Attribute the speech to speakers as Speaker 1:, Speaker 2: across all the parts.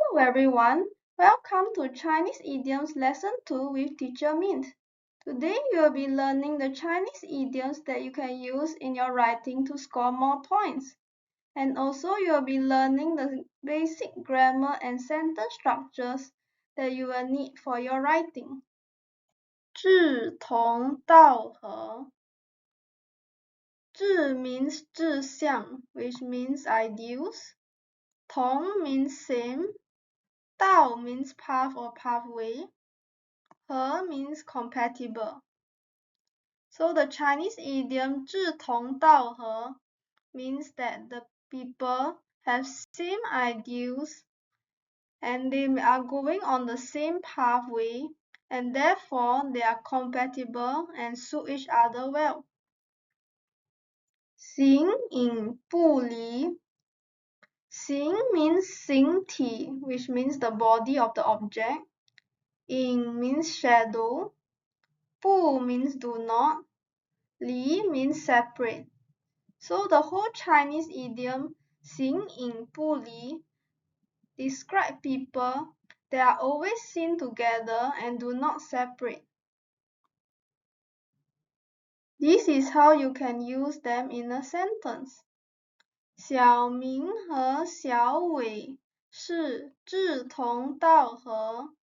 Speaker 1: Hello everyone, welcome to Chinese Idioms Lesson 2 with Teacher Mint. Today you will be learning the Chinese idioms that you can use in your writing to score more points. And also you will be learning the basic grammar and sentence structures that you will need for your writing. 志同道合. 志 means 志向, which means ideals. 同 means same. 道 means path or pathway. 和 means compatible. So the Chinese idiom 志同道合 means that the people have same ideals and they are going on the same pathway and therefore they are compatible and suit each other well. 形影不离. 形 means 形体, which means the body of the object. 影 means shadow. 不 means do not. 离 means separate. So the whole Chinese idiom 形影不离 describe people that are always seen together and do not separate. This is how you can use them in a sentence. 小明和小伟是志同道合、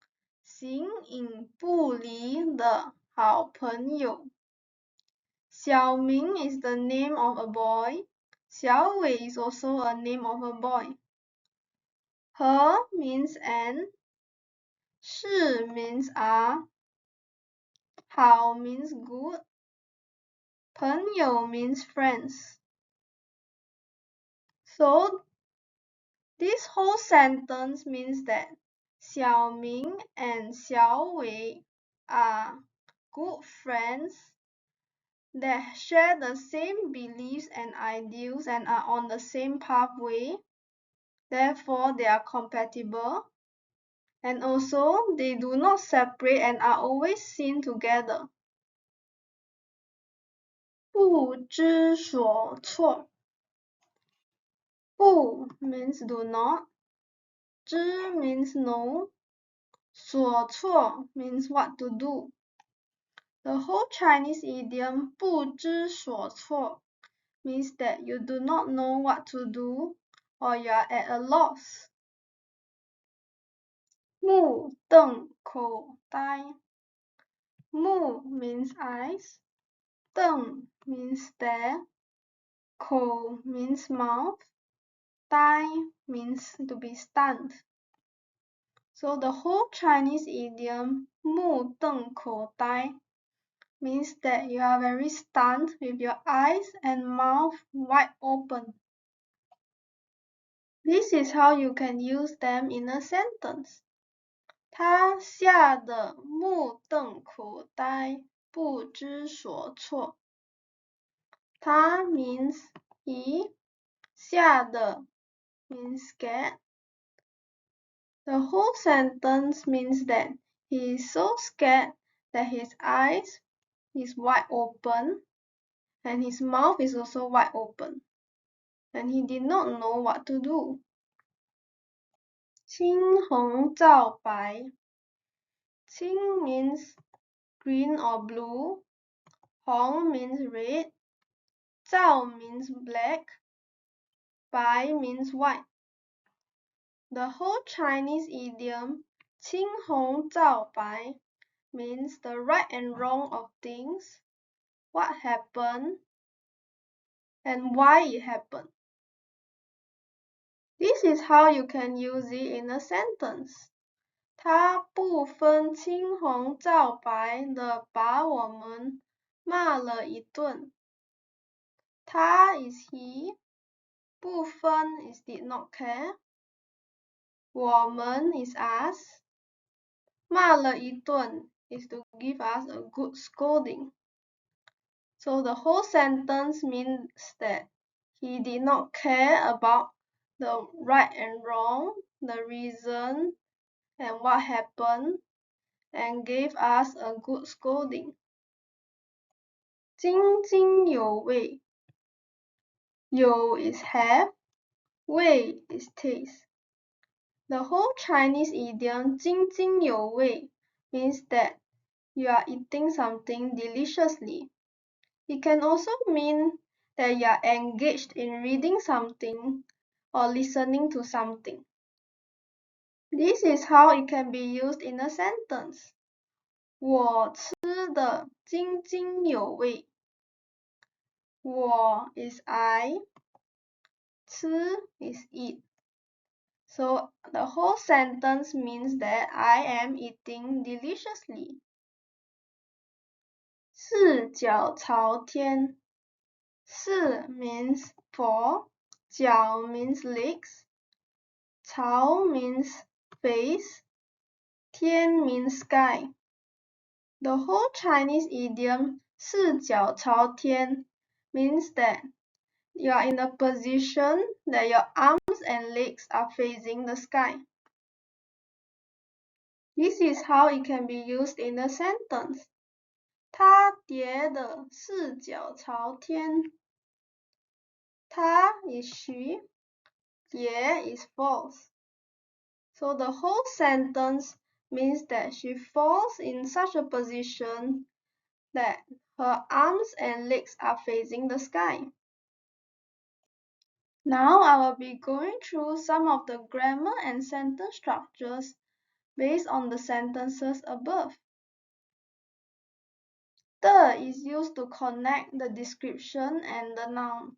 Speaker 1: 形影不离的好朋友。Xiao Ming is the name of a boy. Xiao Wei is also a name of a boy. He means and. Shi means are. Hao means good. 朋友 means friends. So this whole sentence means that Xiao Ming and Xiao Wei are good friends that share the same beliefs and ideals and are on the same pathway. Therefore, they are compatible. And also, they do not separate and are always seen together. 不知所措. 不 means do not. 知 means know. 所措 means what to do. The whole Chinese idiom 不知所措 means that you do not know what to do or you are at a loss. 目瞪口呆. Mu means eyes. Deng means stare. Kou means mouth. Dai means to be stunned. So the whole Chinese idiom 目瞪口呆 means that you are very stunned with your eyes and mouth wide open. This is how you can use them in a sentence. 他吓得目瞪口呆，不知所措。他 means he. 吓得 means scared. The whole sentence means that he is so scared that his eyes is wide open and his mouth is also wide open and he did not know what to do. Qing Hong Zao Bai. Qing means green or blue. Hong means red. Zao means black. Bai means white. The whole Chinese idiom 青红皂白 means the right and wrong of things, what happened, and why it happened. This is how you can use it in a sentence. 他不分青红皂白的把我们骂了一顿。他 is he. 不分 is did not care. 我们 is us. 骂了一顿 is to give us a good scolding. So the whole sentence means that he did not care about the right and wrong, the reason, and what happened, and gave us a good scolding. 津津有味. 有 is have, 味 is taste. The whole Chinese idiom 津津有味 means that you are eating something deliciously. It can also mean that you are engaged in reading something or listening to something. This is how it can be used in a sentence. 我吃得津津有味。我 is I, 吃 is eat. So the whole sentence means that I am eating deliciously. 四脚朝天。四 means four, 脚 means legs, 朝 means face, 天 means sky. The whole Chinese idiom 四脚朝天 means that you are in a position that your arms and legs are facing the sky. This is how it can be used in a sentence. 他跌得四脚朝天。他 is she, 跌 is falls. So the whole sentence means that she falls in such a position that her arms and legs are facing the sky. Now I will be going through some of the grammar and sentence structures based on the sentences above. 的 is used to connect the description and the noun.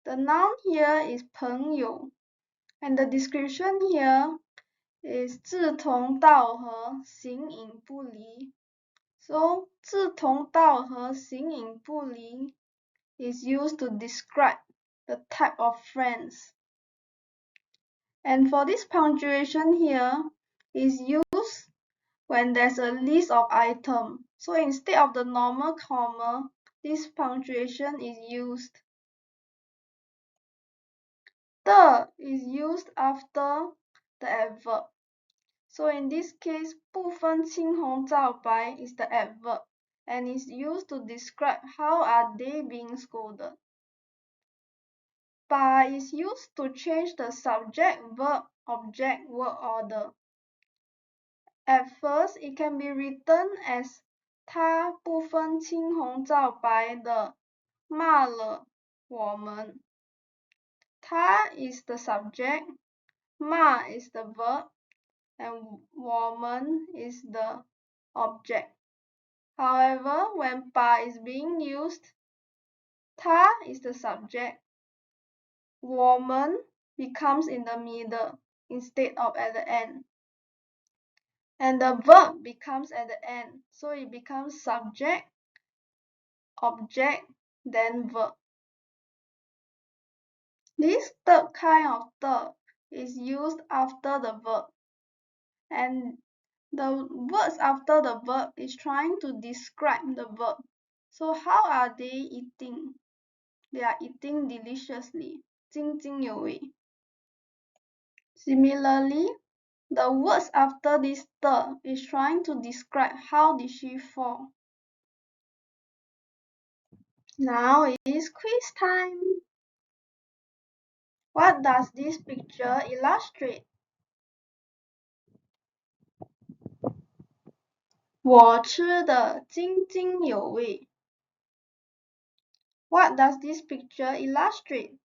Speaker 1: The noun here is 朋友, and the description here is 志同道合,形影不离. So 志同道合,形影不离 is used to describe the type of friends. And for this punctuation here is used when there's a list of items. So instead of the normal comma, this punctuation is used. 的 is used after the adverb. So in this case, 不分青红皂白 is the adverb and is used to describe how are they being scolded. 把 is used to change the subject, verb, object, word order. At first, it can be written as 他不分青红皂白的骂了我们。他 is the subject, 骂 is the verb, and 我们 is the object. However, when 把 is being used, 他 is the subject, 我们 becomes in the middle instead of at the end. And the verb becomes at the end, so it becomes subject, object, then verb. This third kind of 的 is used after the verb, and the words after the verb is trying to describe the verb. So how are they eating? They are eating deliciously. 津津有味. Similarly, the words after this 的 is trying to describe how did she fall. Now it is quiz time. What does this picture illustrate? 我吃得津津有味. What does this picture illustrate?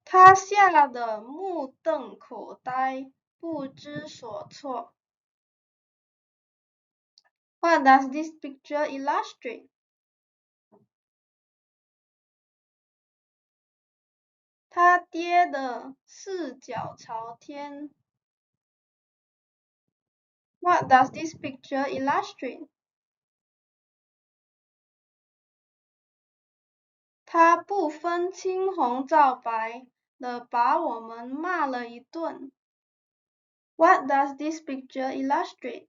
Speaker 1: 他吓得目瞪口呆，不知所措。What does this picture illustrate? 他跌得四脚朝天。What does this picture illustrate? 他不分青红皂白地把我们骂了一顿。What does this picture illustrate?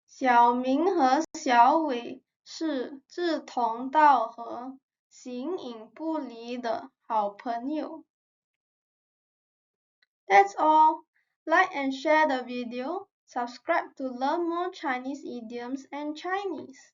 Speaker 1: 小明和小伟是志同道合、形影不离的好朋友。That's all. Like and share the video. Subscribe to learn more Chinese idioms and Chinese.